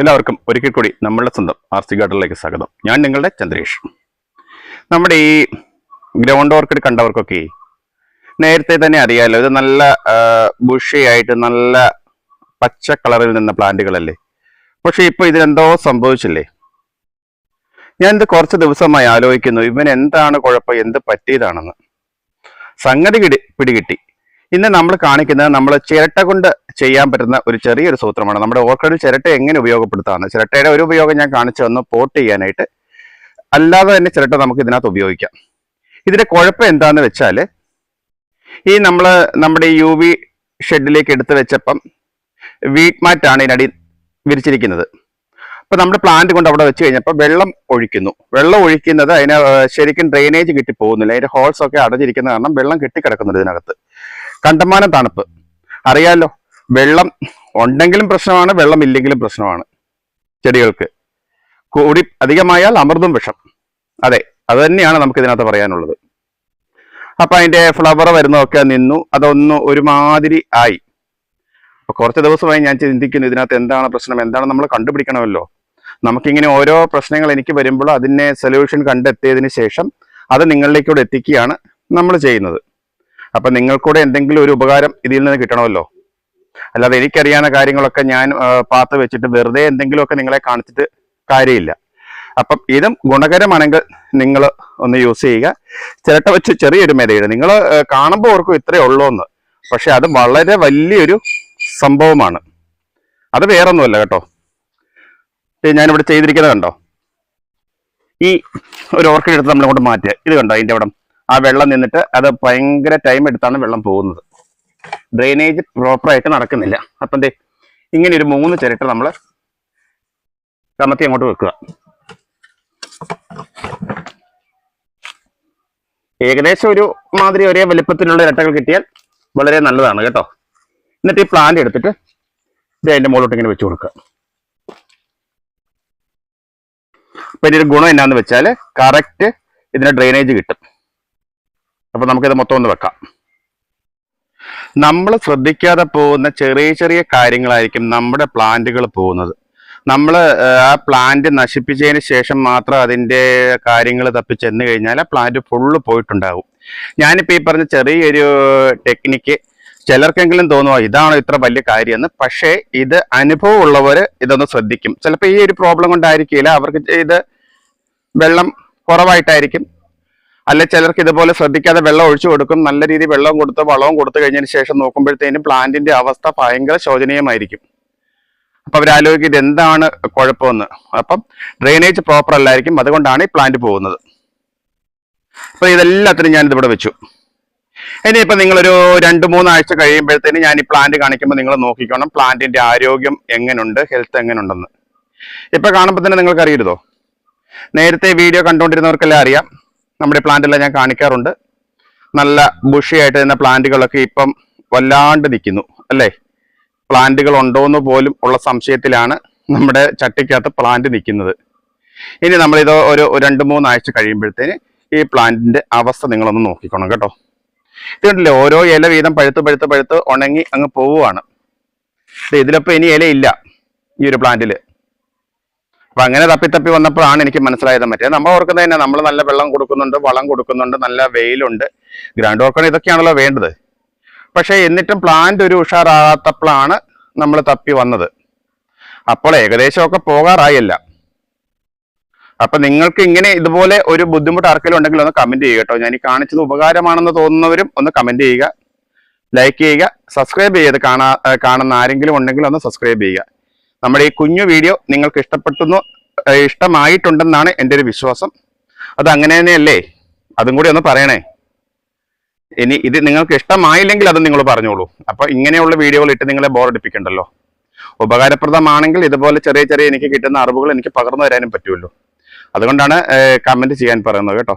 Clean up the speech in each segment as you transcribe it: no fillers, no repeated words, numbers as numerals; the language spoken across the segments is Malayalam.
എല്ലാവർക്കും ഒരിക്കൽ കൂടി നമ്മളുടെ സ്വന്തം ആർ.സി. ഗാർഡനിലേക്ക് സ്വാഗതം. ഞാൻ നിങ്ങളുടെ ചന്ദ്രേഷ്. നമ്മുടെ ഈ ഗ്രൗണ്ട് ഓർക്കിഡ് കണ്ടവർക്കൊക്കെ നേരത്തെ തന്നെ അറിയാമല്ലോ, ഇത് നല്ല ബുഷിയായിട്ട് നല്ല പച്ച കളറിൽ നിന്ന പ്ലാന്റുകളല്ലേ. പക്ഷെ ഇപ്പൊ ഇതിനെന്തോ സംഭവിച്ചില്ലേ. ഞാൻ ഇത് കുറച്ച് ദിവസമായി ആലോചിക്കുന്നു, ഇവൻ എന്താണ് കുഴപ്പം, എന്ത് പറ്റിയതാണെന്ന്. സംഗതി പിടികിട്ടി. ഇന്ന് നമ്മൾ കാണിക്കുന്നത് നമ്മൾ ചിരട്ട കൊണ്ട് ചെയ്യാൻ പറ്റുന്ന ഒരു ചെറിയൊരു സൂത്രമാണ്. നമ്മുടെ ഓർക്കിഡിൽ ചിരട്ട എങ്ങനെ ഉപയോഗപ്പെടുത്താമെന്ന്. ചിരട്ടയുടെ ഒരു ഉപയോഗം ഞാൻ കാണിച്ചു തന്നു, പോട്ട് ചെയ്യാനായിട്ട്. അല്ലാതെ തന്നെ ചിരട്ട നമുക്ക് ഇതിനകത്ത് ഉപയോഗിക്കാം. ഇതിന്റെ കുഴപ്പം എന്താന്ന് വെച്ചാൽ, ഈ നമ്മുടെ UV ഷെഡിലേക്ക് എടുത്തു വെച്ചപ്പം വീറ്റ് മാറ്റാണ് ഇതിനടി വിരിച്ചിരിക്കുന്നത്. അപ്പൊ നമ്മുടെ പ്ലാന്റ് കൊണ്ട് അവിടെ വെച്ച് കഴിഞ്ഞപ്പോൾ വെള്ളം ഒഴിക്കുന്നത് അതിന് ശരിക്കും ഡ്രെയിനേജ് കിട്ടി പോകുന്നില്ല. അതിന്റെ ഹോൾസ് ഒക്കെ അടഞ്ഞിരിക്കുന്ന കാരണം വെള്ളം കെട്ടിക്കിടക്കുന്നുണ്ട് ഇതിനകത്ത്. കണ്ടമാനം തണുപ്പ് അറിയാലോ. വെള്ളം ഉണ്ടെങ്കിലും പ്രശ്നമാണ്, വെള്ളം ഇല്ലെങ്കിലും പ്രശ്നമാണ്. ചെടികൾക്ക് കൂടി അധികമായാൽ അമൃതും വിഷം. അതെ, അത് തന്നെയാണ് നമുക്ക് ഇതിനകത്ത് പറയാനുള്ളത്. അപ്പൊ അതിന്റെ ഫ്ലവർ വരുന്നതൊക്കെ നിന്നു, അതൊന്ന് ഒരുമാതിരി ആയി. അപ്പൊ കുറച്ച് ദിവസമായി ഞാൻ ചിന്തിക്കുന്നു, ഇതിനകത്ത് എന്താണ് പ്രശ്നം, എന്താണ് നമ്മൾ കണ്ടുപിടിക്കണമല്ലോ. നമുക്കിങ്ങനെ ഓരോ പ്രശ്നങ്ങൾ എനിക്ക് വരുമ്പോൾ അതിനെ സൊല്യൂഷൻ കണ്ടെത്തിയതിന് ശേഷം അത് നിങ്ങളിലേക്കൂടെ എത്തിക്കുകയാണ് നമ്മൾ ചെയ്യുന്നത്. അപ്പൊ നിങ്ങൾക്കൂടെ എന്തെങ്കിലും ഒരു ഉപകാരം ഇതിൽ നിന്ന് കിട്ടണമല്ലോ. അല്ലാതെ എനിക്കറിയാവുന്ന കാര്യങ്ങളൊക്കെ ഞാൻ പാത്ത് വെച്ചിട്ട് വെറുതെ എന്തെങ്കിലുമൊക്കെ നിങ്ങളെ കാണിച്ചിട്ട് കാര്യമില്ല. അപ്പം ഇതും ഗുണകരമാണെങ്കിൽ നിങ്ങൾ ഒന്ന് യൂസ് ചെയ്യുക. ചിരട്ട വെച്ച് ചെറിയൊരു മെതയിട്. നിങ്ങൾ കാണുമ്പോൾ ഓർക്കും ഇത്രയേ ഉള്ളൂ എന്ന്, പക്ഷെ അത് വളരെ വലിയൊരു സംഭവമാണ്. അത് വേറൊന്നുമല്ല കേട്ടോ. ഞാനിവിടെ ചെയ്തിരിക്കുന്നത് കണ്ടോ, ഈ ഒരു ഓർക്കിഡ് എടുത്ത് നമ്മളിങ്ങോട്ട് മാറ്റുക. ഇത് കണ്ടോ, അതിൻ്റെ അവിടെ ആ വെള്ളം നിന്നിട്ട് അത് ഭയങ്കര ടൈം എടുത്താണ് വെള്ളം പോകുന്നത്. ഡ്രെയിനേജ് പ്രോപ്പറായിട്ട് നടക്കുന്നില്ല. അപ്പം ഇങ്ങനെ ഒരു 3 ചിരട്ട നമ്മൾ കമത്തി അങ്ങോട്ട് വെക്കുക. ഏകദേശം ഒരു മാതിരി ഒരേ വലിപ്പത്തിലുള്ള ഇരട്ടകൾ കിട്ടിയാൽ വളരെ നല്ലതാണ് കേട്ടോ. എന്നിട്ട് ഈ പ്ലാന്റ് എടുത്തിട്ട് ഇത് അതിൻ്റെ മുകളിലോട്ട് ഇങ്ങനെ വെച്ച് കൊടുക്കുക. അപ്പൊ ഇതിന്റെ ഗുണം എന്നാന്ന് വെച്ചാൽ കറക്റ്റ് ഇതിന് ഡ്രെയിനേജ് കിട്ടും. അപ്പൊ നമുക്കിത് മൊത്തം ഒന്ന് വെക്കാം. നമ്മൾ ശ്രദ്ധിക്കാതെ പോകുന്ന ചെറിയ ചെറിയ കാര്യങ്ങളായിരിക്കും നമ്മുടെ പ്ലാന്റുകൾ പോകുന്നത്. നമ്മൾ ആ പ്ലാന്റ് നശിപ്പിച്ചതിന് ശേഷം മാത്രം അതിൻ്റെ കാര്യങ്ങൾ തപ്പി ചെന്ന് കഴിഞ്ഞാൽ ആ പ്ലാന്റ് ഫുള്ള് പോയിട്ടുണ്ടാകും. ഞാനിപ്പോൾ ഈ പറഞ്ഞ ചെറിയൊരു ടെക്നിക്ക് ചിലർക്കെങ്കിലും തോന്നുമോ ഇതാണോ ഇത്ര വലിയ കാര്യമെന്ന്. പക്ഷേ ഇത് അനുഭവമുള്ളവർ ഇതൊന്ന് ശ്രദ്ധിക്കും. ചിലപ്പോൾ ഈ ഒരു പ്രോബ്ലം കൊണ്ടായിരിക്കില്ല, അവർക്ക് ഇത് വെള്ളം കുറവായിട്ടായിരിക്കും. അല്ലെ ചിലർക്ക് ഇതുപോലെ ശ്രദ്ധിക്കാതെ വെള്ളം ഒഴിച്ചു കൊടുക്കും. നല്ല രീതിയിൽ വെള്ളം കൊടുത്ത് വളവും കൊടുത്തു കഴിഞ്ഞതിന് ശേഷം നോക്കുമ്പോഴത്തേനും പ്ലാന്റിന്റെ അവസ്ഥ ഭയങ്കര ശോചനീയമായിരിക്കും. അപ്പൊ അവരാലോചിക്കും ഇത് എന്താണ് കുഴപ്പമെന്ന്. അപ്പം ഡ്രെയിനേജ് പ്രോപ്പർ അല്ലായിരിക്കും, അതുകൊണ്ടാണ് ഈ പ്ലാന്റ് പോകുന്നത്. അപ്പൊ ഇതെല്ലാത്തിനും ഞാനിതിവിടെ വെച്ചു. ഇനിയിപ്പോൾ നിങ്ങളൊരു 2-3 ആഴ്ച കഴിയുമ്പോഴത്തേന് ഞാൻ ഈ പ്ലാന്റ് കാണിക്കുമ്പോൾ നിങ്ങൾ നോക്കിക്കോണം പ്ലാന്റിന്റെ ആരോഗ്യം എങ്ങനെയുണ്ട്, ഹെൽത്ത് എങ്ങനെയുണ്ടെന്ന്. ഇപ്പൊ കാണുമ്പോൾ തന്നെ നിങ്ങൾക്ക് അറിയരുതോ. നേരത്തെ വീഡിയോ കണ്ടുകൊണ്ടിരുന്നവർക്കെല്ലാം അറിയാം, നമ്മുടെ പ്ലാന്റ് എല്ലാം ഞാൻ കാണിക്കാറുണ്ട്. നല്ല ബുഷിയായിട്ട് നിന്ന പ്ലാന്റുകളൊക്കെ ഇപ്പം വല്ലാണ്ട് നിൽക്കുന്നു അല്ലേ. പ്ലാന്റുകൾ ഉണ്ടോയെന്ന് പോലും ഉള്ള സംശയത്തിലാണ് നമ്മുടെ ചട്ടിക്കകത്ത് പ്ലാന്റ് നിൽക്കുന്നത്. ഇനി നമ്മളിത് ഒരു 2-3 ആഴ്ച കഴിയുമ്പോഴത്തേന് ഈ പ്ലാന്റിന്റെ അവസ്ഥ നിങ്ങളൊന്ന് നോക്കിക്കോണം കേട്ടോ. ഇത് കണ്ടില്ലേ, ഓരോ ഇല വീതം പഴുത്ത് ഉണങ്ങി അങ്ങ് പോവുകയാണ്. ഇതിലപ്പോ ഇനി ഇലയില്ല ഈ ഒരു പ്ലാന്റില്. അപ്പൊ അങ്ങനെ തപ്പി വന്നപ്പോഴാണ് എനിക്ക് മനസ്സിലായത്. മറ്റേ നമ്മൾ ഓർക്കുന്നത് തന്നെ നമ്മൾ നല്ല വെള്ളം കൊടുക്കുന്നുണ്ട്, വളം കൊടുക്കുന്നുണ്ട്, നല്ല വെയിലുണ്ട്, ഗ്രൗണ്ട് ഓർക്കിഡ് ഇതൊക്കെയാണല്ലോ വേണ്ടത്. പക്ഷെ എന്നിട്ടും പ്ലാന്റ് ഒരു ഉഷാറാകാത്തപ്പോഴാണ് നമ്മൾ തപ്പി വന്നത്. അപ്പോൾ ഏകദേശമൊക്കെ പോകാറായല്ല. അപ്പൊ നിങ്ങൾക്ക് ഇങ്ങനെ ഇതുപോലെ ഒരു ബുദ്ധിമുട്ട് ആർക്കെങ്കിലും ഉണ്ടെങ്കിൽ ഒന്ന് കമന്റ് ചെയ്യുക കേട്ടോ. ഞാൻ ഈ കാണിച്ചത് ഉപകാരമാണെന്ന് തോന്നുന്നവരും ഒന്ന് കമന്റ് ചെയ്യുക, ലൈക്ക് ചെയ്യുക, സബ്സ്ക്രൈബ് ചെയ്ത് കാണുന്ന ആരെങ്കിലും ഉണ്ടെങ്കിൽ ഒന്ന് സബ്സ്ക്രൈബ് ചെയ്യുക. നമ്മുടെ ഈ കുഞ്ഞു വീഡിയോ നിങ്ങൾക്ക് ഇഷ്ടമായിട്ടുണ്ടെന്നാണ് എൻ്റെ ഒരു വിശ്വാസം. അത് അങ്ങനെ തന്നെയല്ലേ, അതും കൂടി ഒന്ന് പറയണേ. ഇനി ഇത് നിങ്ങൾക്ക് ഇഷ്ടമായില്ലെങ്കിൽ അത് നിങ്ങൾ പറഞ്ഞോളൂ. അപ്പൊ ഇങ്ങനെയുള്ള വീഡിയോകൾ ഇട്ട് നിങ്ങളെ ബോറടിപ്പിക്കണ്ടല്ലോ. ഉപകാരപ്രദമാണെങ്കിൽ ഇതുപോലെ ചെറിയ ചെറിയ എനിക്ക് കിട്ടുന്ന അറിവുകൾ എനിക്ക് പകർന്നു തരാനും പറ്റുമല്ലോ. അതുകൊണ്ടാണ് കമന്റ് ചെയ്യാൻ പറയുന്നത് കേട്ടോ.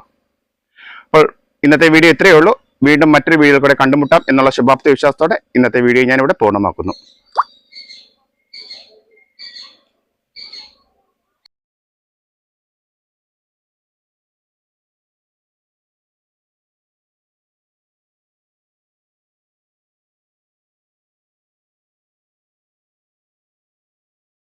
അപ്പോൾ ഇന്നത്തെ വീഡിയോ ഇത്രയേ ഉള്ളൂ. വീണ്ടും മറ്റൊരു വീഡിയോയിൽ കൂടെ കണ്ടുമുട്ടാം എന്നുള്ള ശുഭാപ്തി വിശ്വാസത്തോടെ ഇന്നത്തെ വീഡിയോ ഞാനിവിടെ പൂർണ്ണമാക്കുന്നു.